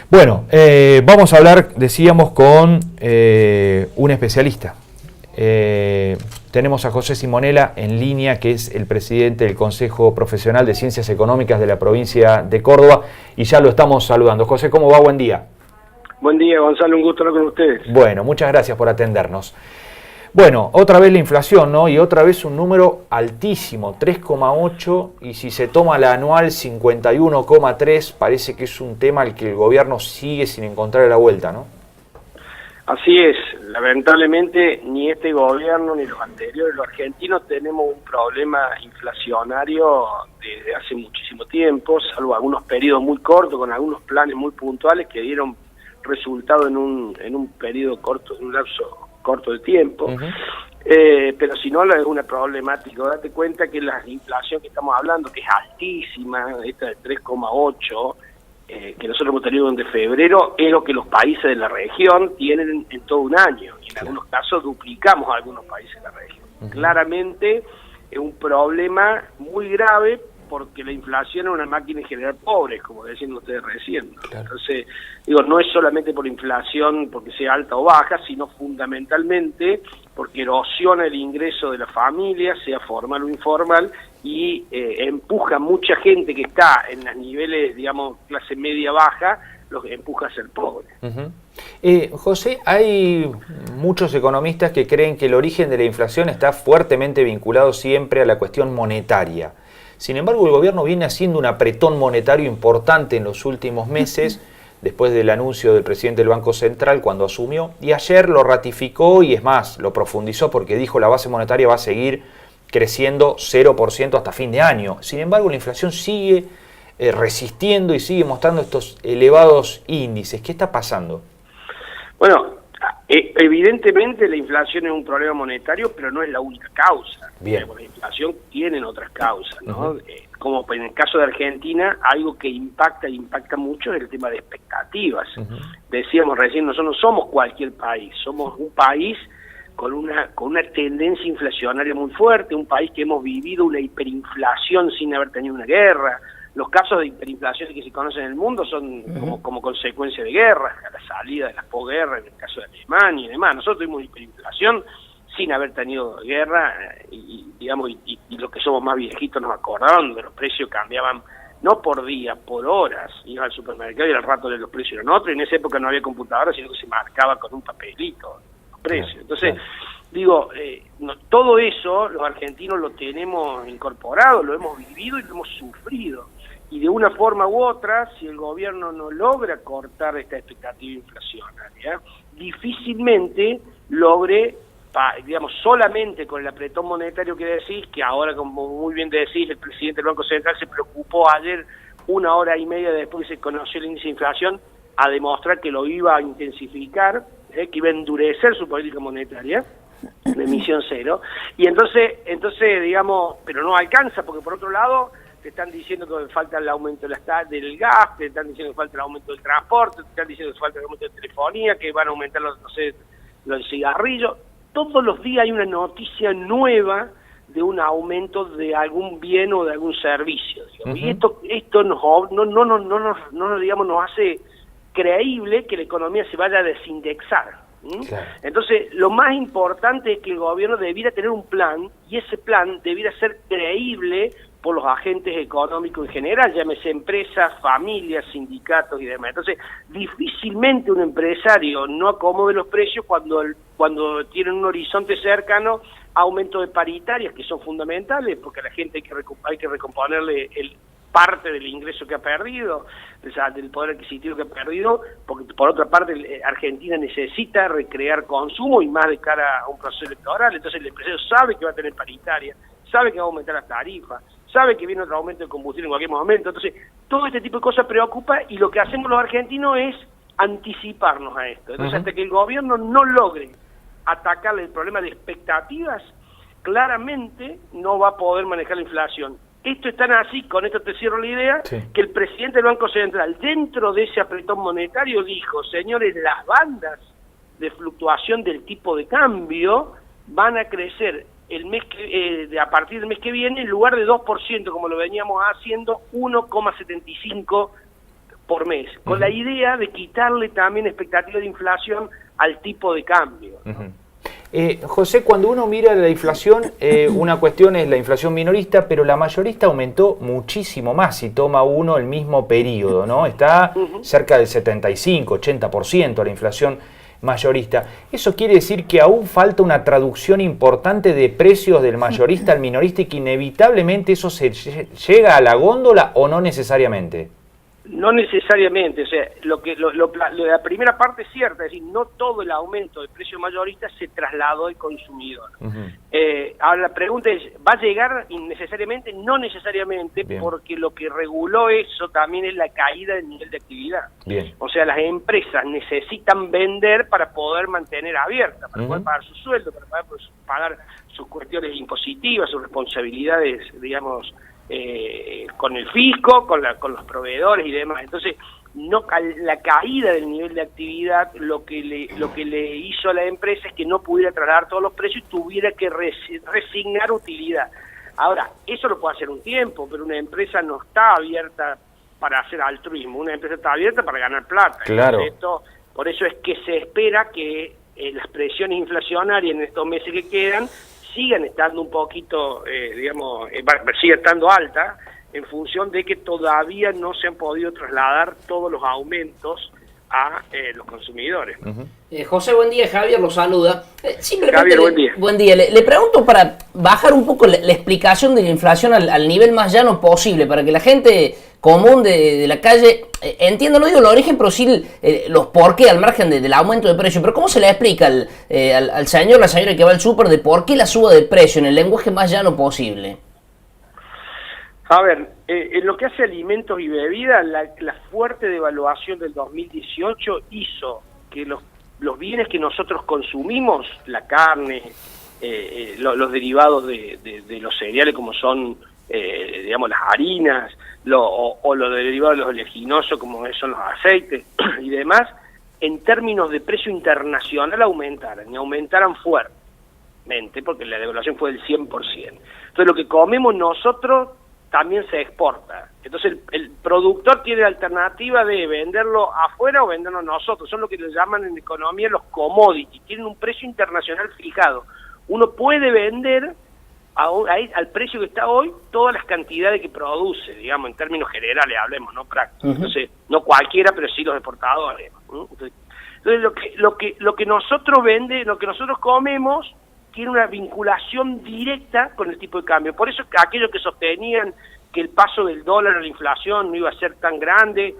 Bueno, vamos a hablar, decíamos, con un especialista. Tenemos a José Simonella en línea, que es el presidente del Consejo Profesional de Ciencias Económicas de la provincia de Córdoba, y ya lo estamos saludando. José, ¿cómo va? Buen día. Buen día, Gonzalo, un gusto hablar con ustedes. Bueno, muchas gracias por atendernos. Bueno, otra vez la inflación, ¿no? Y otra vez un número altísimo, 3,8, y si se toma la anual, 51,3, parece que es un tema al que el gobierno sigue sin encontrar la vuelta, ¿no? Así es, lamentablemente ni este gobierno ni los anteriores, los argentinos, tenemos un problema inflacionario desde hace muchísimo tiempo, salvo algunos periodos muy cortos, con algunos planes muy puntuales que dieron resultado en un periodo corto, en un lapso corto de tiempo. Pero si no, es una problemática. Date cuenta que la inflación que estamos hablando, que es altísima, esta de 3,8, que nosotros hemos tenido desde febrero, es lo que los países de la región tienen en todo un año, y en algunos casos duplicamos a algunos países de la región. Claramente es un problema muy grave, porque la inflación es una máquina de generar pobres, como decían ustedes recién, ¿no? Claro. Entonces, digo, no es solamente por inflación, porque sea alta o baja, sino fundamentalmente porque erosiona el ingreso de la familia, sea formal o informal, y empuja a mucha gente que está en los niveles, digamos, clase media-baja, los empuja a ser pobres. José, hay muchos economistas que creen que el origen de la inflación está fuertemente vinculado siempre a la cuestión monetaria. Sin embargo, el gobierno viene haciendo un apretón monetario importante en los últimos meses, después del anuncio del presidente del Banco Central cuando asumió, y ayer lo ratificó y es más, lo profundizó porque dijo la base monetaria va a seguir creciendo 0% hasta fin de año. Sin embargo, la inflación sigue resistiendo y sigue mostrando estos elevados índices. ¿Qué está pasando? Bueno, evidentemente la inflación es un problema monetario, pero no es la única causa. Bien. La inflación tiene otras causas, ¿no? Como en el caso de Argentina, algo que impacta mucho es el tema de expectativas. Decíamos recién, nosotros no somos cualquier país, somos un país con una tendencia inflacionaria muy fuerte, un país que hemos vivido una hiperinflación sin haber tenido una guerra. Los casos de hiperinflación que se conocen en el mundo son como consecuencia de guerras, a la salida de la posguerra, en el caso de Alemania y demás. Nosotros tuvimos hiperinflación sin haber tenido guerra, y los que somos más viejitos nos acordaron de los precios cambiaban, no por día, por horas. Ibas al supermercado y al rato de los precios eran otros, y en esa época no había computadora, sino que se marcaba con un papelito los precios. Entonces, digo, todo eso los argentinos lo tenemos incorporado, lo hemos vivido y lo hemos sufrido. Y de una forma u otra, si el gobierno no logra cortar esta expectativa inflacionaria, difícilmente logre, digamos, solamente con el apretón monetario que decís, que ahora, como muy bien decís, el presidente del Banco Central se preocupó ayer, 1 hora y media después que se conoció el índice de inflación, a demostrar que lo iba a intensificar, que iba a endurecer su política monetaria, de emisión cero, y entonces, digamos, pero no alcanza, porque por otro lado te están diciendo que falta el aumento del gas, te están diciendo que falta el aumento del transporte, te están diciendo que falta el aumento de telefonía, que van a aumentar los cigarrillos. Todos los días hay una noticia nueva de un aumento de algún bien o de algún servicio, digamos. Y esto nos hace creíble que la economía se vaya a desindexar. Claro. Entonces, lo más importante es que el gobierno debiera tener un plan, y ese plan debiera ser creíble por los agentes económicos en general, llámese empresas, familias, sindicatos y demás. Entonces, difícilmente un empresario no acomode los precios cuando tienen un horizonte cercano a aumento de paritarias, que son fundamentales, porque a la gente hay que recomponerle parte del ingreso que ha perdido, o sea, del poder adquisitivo que ha perdido, porque por otra parte Argentina necesita recrear consumo, y más de cara a un proceso electoral. Entonces el empresario sabe que va a tener paritaria, sabe que va a aumentar las tarifas, sabe que viene otro aumento de combustible en cualquier momento. Entonces todo este tipo de cosas preocupa, y lo que hacemos los argentinos es anticiparnos a esto. Entonces hasta que el gobierno no logre atacar el problema de expectativas, claramente no va a poder manejar la inflación. Esto es tan así, con esto te cierro la idea, que el presidente del Banco Central, dentro de ese apretón monetario, dijo: señores, las bandas de fluctuación del tipo de cambio van a crecer a partir del mes que viene, en lugar de 2%, como lo veníamos haciendo, 1,75% por mes, con la idea de quitarle también expectativa de inflación al tipo de cambio, ¿no? José, cuando uno mira la inflación, una cuestión es la inflación minorista, pero la mayorista aumentó muchísimo más si toma uno el mismo periodo, ¿no? Está cerca del 75-80% la inflación mayorista. ¿Eso quiere decir que aún falta una traducción importante de precios del mayorista al minorista y que inevitablemente eso se llega a la góndola o no necesariamente? No necesariamente, o sea, la primera parte es cierta, es decir, no todo el aumento del precio mayorista se trasladó al consumidor. Ahora la pregunta es, ¿va a llegar innecesariamente? No necesariamente, bien, porque lo que reguló eso también es la caída del nivel de actividad. Bien. O sea, las empresas necesitan vender para poder mantener abiertas, para poder pagar su sueldo, para poder pagar sus cuestiones impositivas, sus responsabilidades, digamos, con el fisco, con los proveedores y demás. Entonces, la caída del nivel de actividad lo que le hizo a la empresa es que no pudiera trasladar todos los precios y tuviera que resignar utilidad. Ahora, eso lo puede hacer un tiempo, pero una empresa no está abierta para hacer altruismo, una empresa está abierta para ganar plata. Claro. Por eso es que se espera que las presiones inflacionarias en estos meses que quedan sigan estando un poquito, sigue estando alta, en función de que todavía no se han podido trasladar todos los aumentos a los consumidores. José, buen día. Javier lo saluda. Javier, buen día. Buen día. Le pregunto para bajar un poco la explicación de la inflación al nivel más llano posible, para que la gente común de la calle entienda, no digo el origen, pero sí los por qué al margen del aumento de precio. Pero ¿cómo se le explica al señor, la señora que va al súper de por qué la suba de precio en el lenguaje más llano posible? A ver, en lo que hace alimentos y bebidas, la fuerte devaluación del 2018 hizo que los bienes que nosotros consumimos, la carne, los derivados de los cereales como son, las harinas, o los derivados de los oleaginosos como son los aceites y demás, en términos de precio internacional aumentaran fuertemente, porque la devaluación fue del 100%. Entonces lo que comemos nosotros también se exporta. Entonces el productor tiene la alternativa de venderlo afuera o venderlo nosotros. Son lo que le llaman en economía los commodities. Tienen un precio internacional fijado. Uno puede vender al precio que está hoy todas las cantidades que produce, digamos, en términos generales hablemos, no prácticos. Entonces, no cualquiera, pero sí los exportadores. Entonces lo que nosotros lo que nosotros comemos tiene una vinculación directa con el tipo de cambio. Por eso aquellos que sostenían que el paso del dólar a la inflación no iba a ser tan grande,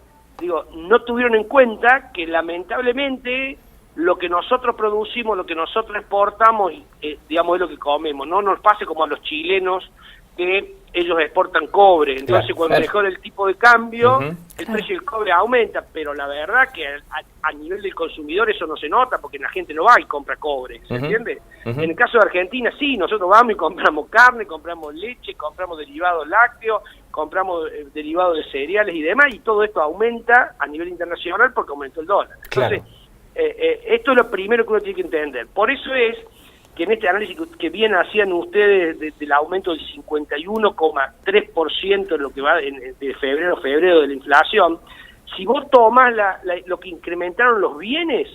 no tuvieron en cuenta que lamentablemente lo que nosotros producimos, lo que nosotros exportamos, es lo que comemos. No nos pase como a los chilenos, que ellos exportan cobre. Entonces, cuando mejora el tipo de cambio, el precio del cobre aumenta, pero la verdad que a nivel del consumidor eso no se nota, porque la gente no va y compra cobre, ¿se entiende? En el caso de Argentina, sí, nosotros vamos y compramos carne, compramos leche, compramos derivados lácteos, compramos derivados de cereales y demás, y todo esto aumenta a nivel internacional porque aumentó el dólar. Entonces, esto es lo primero que uno tiene que entender. Por eso es que en este análisis que bien hacían ustedes del aumento del 51,3% en lo que va de febrero de la inflación, si vos tomás lo que incrementaron los bienes,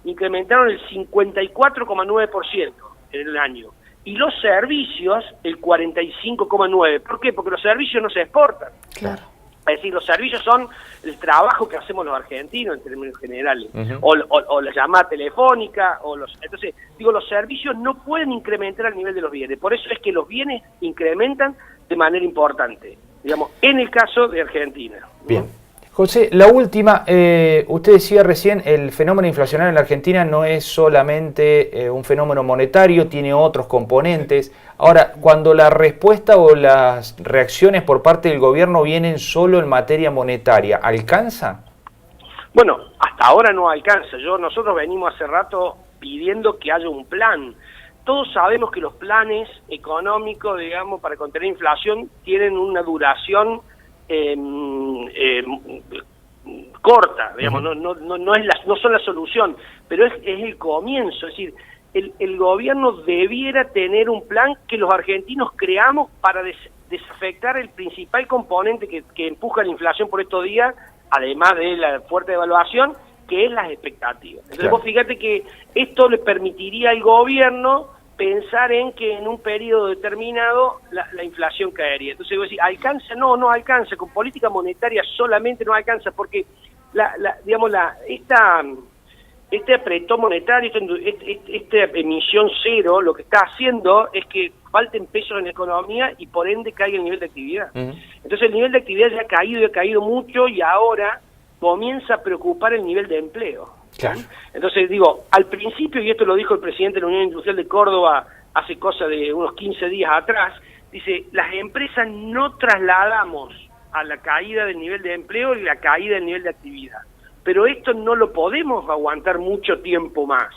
incrementaron el 54,9% en el año, y los servicios el 45,9%. ¿Por qué? Porque los servicios no se exportan. Claro. Es decir, los servicios son el trabajo que hacemos los argentinos en términos generales, o la llamada telefónica, entonces, los servicios no pueden incrementar al nivel de los bienes, por eso es que los bienes incrementan de manera importante, en el caso de Argentina. Bien. José, la última, usted decía recién, el fenómeno inflacionario en la Argentina no es solamente un fenómeno monetario, tiene otros componentes. Ahora, cuando la respuesta o las reacciones por parte del gobierno vienen solo en materia monetaria, ¿alcanza? Bueno, hasta ahora no alcanza. Nosotros venimos hace rato pidiendo que haya un plan. Todos sabemos que los planes económicos, para contener inflación, tienen una duración corta, no son la solución, pero es el comienzo. Es decir, el gobierno debiera tener un plan que los argentinos creamos para desafectar el principal componente que empuja la inflación por estos días además de la fuerte devaluación, que es las expectativas. Entonces Claro. vos fíjate que esto le permitiría al gobierno pensar en que en un periodo determinado la inflación caería. Entonces vos decís, ¿alcanza? No alcanza. Con política monetaria solamente no alcanza, porque este apretón monetario, esta emisión cero, lo que está haciendo es que falten pesos en la economía y por ende caiga el nivel de actividad. Entonces el nivel de actividad ya ha caído mucho, y ahora comienza a preocupar el nivel de empleo. Claro. Entonces digo, al principio, y esto lo dijo el presidente de la Unión Industrial de Córdoba hace cosa de unos 15 días atrás, dice, las empresas no trasladamos a la caída del nivel de empleo y la caída del nivel de actividad, pero esto no lo podemos aguantar mucho tiempo más.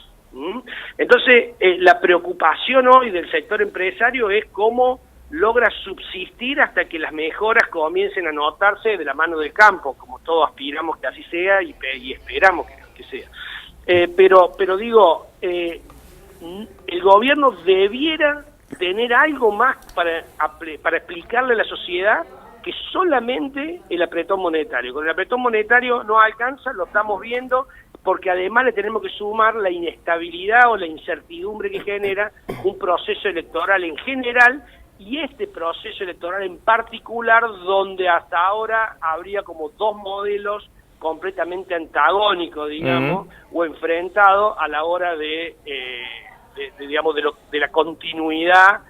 Entonces, la preocupación hoy del sector empresario es cómo logra subsistir hasta que las mejoras comiencen a notarse de la mano del campo, como todos aspiramos que así sea y esperamos que sea. Pero digo, el gobierno debiera tener algo más para explicarle a la sociedad que solamente el apretón monetario. Con el apretón monetario no alcanza, lo estamos viendo, porque además le tenemos que sumar la inestabilidad o la incertidumbre que genera un proceso electoral en general, y este proceso electoral en particular, donde hasta ahora habría como dos modelos completamente antagónicos, digamos, o enfrentados a la hora de la continuidad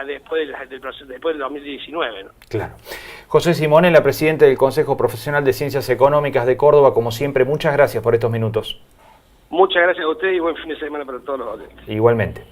después del 2019, ¿no? Claro. José Simone, la presidenta del Consejo Profesional de Ciencias Económicas de Córdoba, como siempre, muchas gracias por estos minutos. Muchas gracias a ustedes y buen fin de semana para todos los oyentes. Igualmente.